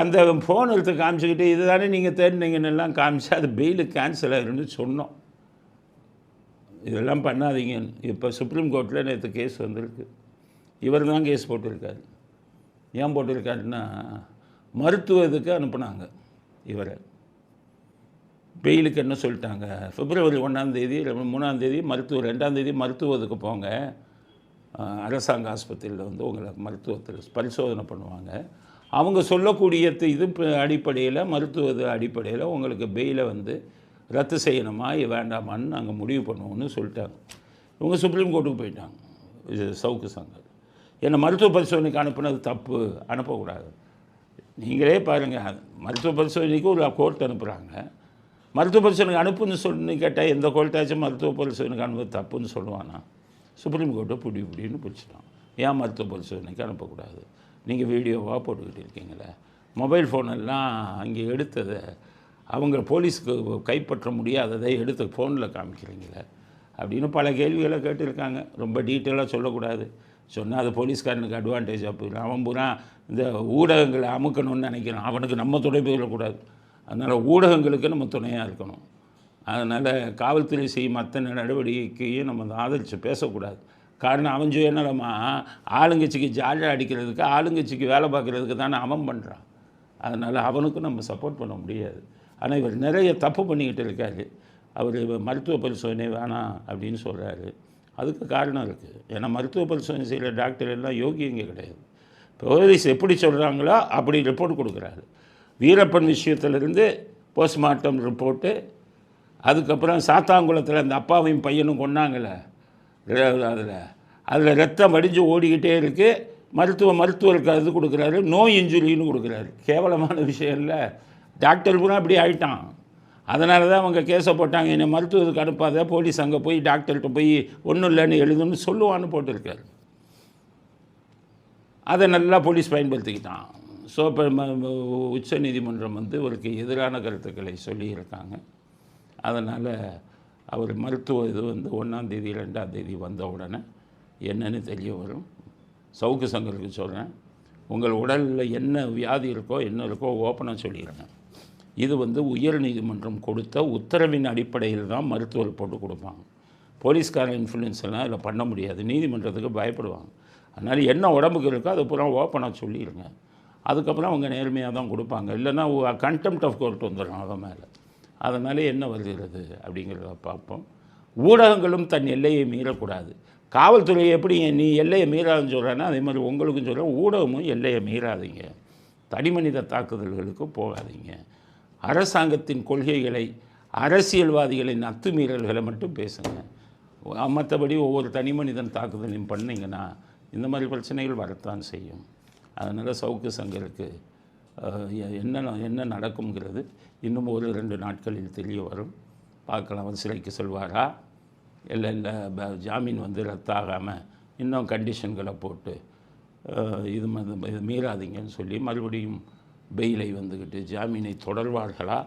அந்த ஃபோன் எடுத்து காமிச்சிக்கிட்டு இது தானே நீங்கள் தேடினீங்கன்னு எல்லாம் காமிச்சு அது பெயிலு கேன்சல் ஆகிருந்து சொன்னோம். இதெல்லாம் பண்ணாதீங்க. இப்போ சுப்ரீம் கோர்ட்டில் நேற்று கேஸ் வந்திருக்கு. இவர் தான் கேஸ் போட்டிருக்காரு. ஏன் போட்டிருக்காருன்னா, மருத்துவ இதுக்கு அனுப்புனாங்க இவரை. பெயிலுக்கு என்ன சொல்லிட்டாங்க, பிப்ரவரி 1ஆம் தேதி 3ஆம் தேதி மருத்துவ 2ஆம் தேதி மருத்துவத்துக்கு போங்க, அரசாங்க ஆஸ்பத்திரியில் உங்களை மருத்துவத்தில் பரிசோதனை பண்ணுவாங்க. அவங்க சொல்லக்கூடிய இது அடிப்படையில் மருத்துவ அடிப்படையில் உங்களுக்கு பெயிலை ரத்து செய்யணுமா வேண்டாமான்னு நாங்கள் முடிவு பண்ணுவோம்னு சொல்லிட்டாங்க. இவங்க சுப்ரீம் கோர்ட்டுக்கு போயிட்டாங்க. இது சவுக்கு சங்கர் என்னை மருத்துவ பரிசோதனைக்கு அனுப்புனது தப்பு, அனுப்பக்கூடாது. நீங்களே பாருங்கள், மருத்துவ பரிசோதனைக்கு ஒரு கோர்ட் அனுப்புகிறாங்க. மருத்துவ பரிசோதனைக்கு அனுப்புன்னு சொல்லி கேட்டால் எந்த கோர்ட்டாச்சும் மருத்துவ பரிசோதனைக்கு அனுப்ப தப்புன்னு சொல்லுவானா? சுப்ரீம் கோர்ட்டை பிடின்னு பிடிச்சிட்டான். ஏன் மருத்துவ பரிசோதனைக்கு அனுப்பக்கூடாது? நீங்கள் வீடியோவாக போட்டுக்கிட்டு இருக்கீங்களே, மொபைல் ஃபோனெல்லாம் அங்கே எடுத்ததை அவங்க போலீஸுக்கு கைப்பற்ற முடியாததை எடுத்து ஃபோனில் காமிக்கிறீங்களே அப்படின்னு பல கேள்விகளை கேட்டிருக்காங்க. ரொம்ப டீட்டெயிலாக சொல்லக்கூடாது, சொன்னால் அது போலீஸ்காரனுக்கு அட்வான்டேஜாக போயிடும். அவன் பூரா இந்த ஊடகங்களை அமுக்கணும்னு நினைக்கிறான். அவனுக்கு நம்ம துணை போயிடக்கூடாது. அதனால் ஊடகங்களுக்கு நம்ம துணையாக இருக்கணும். அதனால் காவல்துறை செய்யும் அத்தனை நடவடிக்கையும் நம்ம ஆதரித்து பேசக்கூடாது. காரணம், அவன் சுயநலமாக ஆளுங்கட்சிக்கு ஜாலியாக அடிக்கிறதுக்கு, ஆளுங்கட்சிக்கு வேலை பார்க்குறதுக்கு தானே அவன் பண்ணுறான். அதனால் அவனுக்கும் நம்ம சப்போர்ட் பண்ண முடியாது. ஆனால் இவர் நிறைய தப்பு பண்ணிக்கிட்டு இருக்காரு. அவர் மருத்துவ பரிசோதனை வேணாம் அப்படின்னு சொல்கிறாரு. அதுக்கு காரணம் இருக்குது. ஏன்னா மருத்துவ பரிசோதனை செய்கிற டாக்டர் எல்லாம் யோகியங்க கிடையாது. போலீஸ் எப்படி சொல்கிறாங்களோ அப்படி ரிப்போர்ட் கொடுக்குறாரு. வீரப்பன் விஷயத்திலிருந்து போஸ்ட்மார்ட்டம் ரிப்போர்ட்டு, அதுக்கப்புறம் சாத்தாங்குளத்தில் அந்த அப்பாவையும் பையனும் கொண்டாங்களே, அதில் ரத்தம் வடிஞ்சு ஓடிக்கிட்டே இருக்குது. மருத்துவருக்கு அது கொடுக்குறாரு, நோ இன்ஜுரின்னு கொடுக்குறாரு. கேவலமான விஷயம் இல்லை. டாக்டர் பூரா அப்படி ஆகிட்டான். அதனால தான் அவங்க கேஸை போட்டாங்க. என்னை மருத்துவத்துக்கு அனுப்பாத, போலீஸ் அங்கே போய் டாக்டர்கிட்ட போய் ஒன்றும் இல்லைன்னு எழுதுன்னு சொல்லுவான்னு போட்டிருக்காரு. அதை நல்லா போலீஸ் பயன்படுத்திக்கிட்டான். ஸோ இப்போ உச்ச நீதிமன்றம் அவருக்கு எதிரான கருத்துக்களை சொல்லியிருக்காங்க. அதனால் அவர் மருத்துவ இது 1ஆம் தேதி 2ஆம் தேதி வந்த உடனே என்னன்னு தெரிய வரும். சவுக்கு சங்கருக்கு சொல்கிறேன், உங்கள் உடலில் என்ன வியாதி இருக்கோ என்ன இருக்கோ ஓப்பனாக சொல்லிடுறேன். இது உயர் நீதிமன்றம் கொடுத்த உத்தரவின் அடிப்படையில் தான் மருத்துவ ரிப்போர்ட்டு கொடுப்பாங்க. போலீஸ்கார இன்ஃப்ளூயன்ஸ் எல்லாம் இதில் பண்ண முடியாது. நீதிமன்றத்துக்கு பயப்படுவாங்க. அதனால் என்ன உடம்புக்கு இருக்கோ அதை பூரா ஓப்பனாக சொல்லிடுங்க. அதுக்கப்புறம் அவங்க நேர்மையாக தான் கொடுப்பாங்க. இல்லைன்னா கண்டெம்ட் ஆஃப் கோர்ட் வந்துடும் அவன் மேலே. அதனால் என்ன வருகிறது அப்படிங்கிறத பார்ப்போம். ஊடகங்களும் தன் எல்லையை மீறக்கூடாது. காவல்துறை எப்படி நீ எல்லையை மீறாதுன்னு சொல்கிறேன்னா, அதே மாதிரி உங்களுக்கும் சொல்கிறேன், ஊடகமும் எல்லையை மீறாதீங்க. தனிமனித தாக்குதல்களுக்கு போகாதீங்க. அரசாங்கத்தின் கொள்கைகளை, அரசியல்வாதிகளின் அத்துமீறல்களை மட்டும் பேசுங்க. மற்றபடி ஒவ்வொரு தனிமனிதன் தாக்குதலையும் பண்ணிங்கன்னா இந்த மாதிரி பிரச்சனைகள் வரத்தான் செய்யும். அதனால் சவுக்கு சங்கருக்கு என்ன நடக்குங்கிறது இன்னும் 1-2 நாட்களில் தெரிய வரும். பார்க்கலாம். அவர் சிறைக்கு செல்வாரா, இல்லை ஜாமீன் ரத்தாகாமல் இன்னும் கண்டிஷன்களை போட்டு இது மீறாதீங்கன்னு சொல்லி மறுபடியும் பெயிலை ஜாமீனை தொடர்வார்களா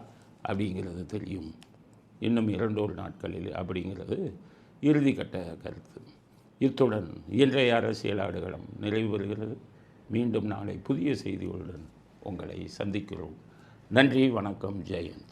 அப்படிங்கிறது தெரியும் இன்னும் 2 நாட்களில் அப்படிங்கிறது இறுதிக்கட்ட கருத்து. இத்துடன் இன்றைய அரசியல் ஆடுகளம் நிறைவு பெறுகிறது. மீண்டும் நாளை புதிய செய்திகளுடன் உங்களை சந்திக்கிறோம். நன்றி, வணக்கம், ஜெயன்.